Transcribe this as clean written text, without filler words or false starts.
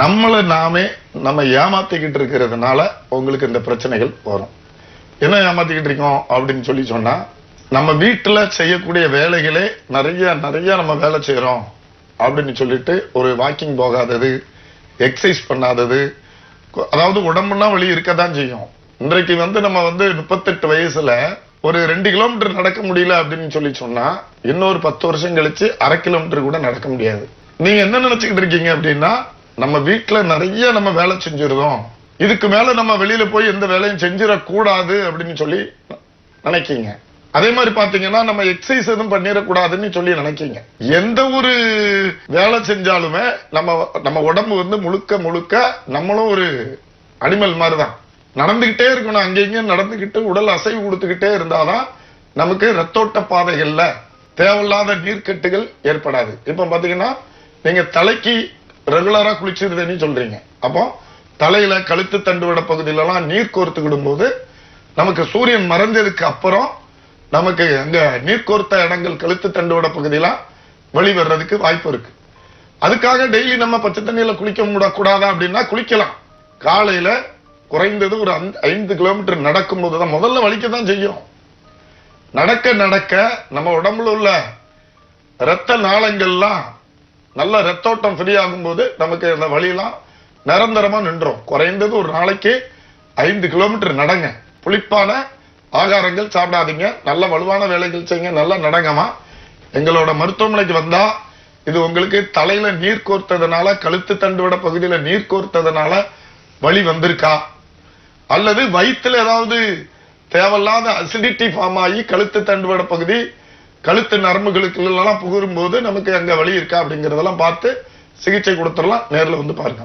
நம்மளை நம்ம ஏமாத்திக்கிட்டு இருக்கிறதுனால உங்களுக்கு இந்த பிரச்சனைகள் வரும். என்ன ஏமாத்திக்கிட்டு இருக்கோம் அப்படின்னு சொன்னா, நம்ம வீட்டுல செய்யக்கூடிய வேலைகளே நிறைய நம்ம வேலை செய்யறோம் அப்படின்னு சொல்லிட்டு ஒரு வாக்கிங் போகாதது, எக்ஸசைஸ் பண்ணாதது, அதாவது உடம்புனா வலி இருக்கதான் செய்யும். இன்றைக்கு நம்ம 38 வயசுல ஒரு 2 கிலோமீட்டர் நடக்க முடியல அப்படின்னு சொன்னா, இன்னொரு 10 வருஷம் கழிச்சு 1/2 கிலோமீட்டர் கூட நடக்க முடியாது. நீங்க என்ன நினைச்சுக்கிட்டு இருக்கீங்க அப்படின்னா, நம்ம வீட்டுல நிறைய நம்ம வேலை செஞ்சிருந்தோம், இதுக்கு மேல நம்ம வெளியில போய் எந்த வேலையும் செஞ்சிடக்கூடாது அப்படின்னு சொல்லி நினைக்கீங்க. அதே மாதிரி பாத்தீங்கன்னா நம்ம எக்ஸசைஸ் எதுவும் பண்ணிடக்கூடாதுன்னு சொல்லி நினைக்கீங்க. எந்த ஒரு வேலை செஞ்சாலுமே நம்ம உடம்பு முழுக்க நம்மளும் ஒரு அனிமல் மாதிரிதான் நடந்துகிட்டே இருக்கணும். அங்கேயும் நடந்துகிட்டு உடல் அசைவு கொடுத்துக்கிட்டே இருந்தாதான் நமக்கு ரத்தோட்ட பாதைகள்ல தேவையில்லாத நீர்க்கட்டுகள் ஏற்படாது. இப்ப பாத்தீங்கன்னா நீங்க தலைக்கு ரெகுலரா குளிச்சிருந்தேன்னு சொல்றீங்க. அப்போ தலையில கழுத்து தண்டுவட பகுதியிலலாம் நீர் கோர்த்துக்கிடும் போது நமக்கு சூரியன் மறைஞ்சதுக்கு அப்புறம் நமக்கு அங்க நீர் கோர்த்த இடங்கள் கழுத்து தண்டுவட பகுதியெல்லாம் வழி வர்றதுக்கு வாய்ப்பு இருக்கு. அதுக்காக டெய்லி நம்ம பச்சை தண்ணியில குளிக்க கூடாதா அப்படின்னா குளிக்கலாம். காலையில குறைந்தது ஒரு 5 கிலோமீட்டர் நடக்கும் போதுதான் முதல்ல வலிக்கதான் செய்யும். நடக்க நம்ம உடம்புல உள்ள இரத்த நாளங்கள்லாம் நல்ல ரத்தோட்டம் ஃப்ரீ ஆகும் போது நமக்கு அந்த வழியெல்லாம் நிரந்தரமா நின்றோம். குறைந்தது ஒரு நாளைக்கு 5 கிலோமீட்டர் நடங்க. புளிப்பான ஆகாரங்கள் சாப்பிடாதீங்க, நல்ல வலுவான வேலைகள் செய்யுங்க, நல்லா நடங்கமா. எங்களோட மருத்துவமனைக்கு வந்தா இது உங்களுக்கு தலையில நீர் கோர்த்ததுனால, கழுத்து தண்டுவட பகுதியில நீர் கோர்த்ததுனால வலி வந்திருக்கா, அல்லது வயிற்றுல ஏதாவது தேவையில்லாத அசிடிட்டி ஃபார்ம் ஆகி கழுத்து தண்டுவட பகுதி கழுத்து நரம்புகளுக்கு எல்லாம் புகுரும் போது நமக்கு அங்க வலி இருக்கா அப்படிங்கறதெல்லாம் பார்த்து சிகிச்சை கொடுத்துடலாம். நேர்ல பாருங்க.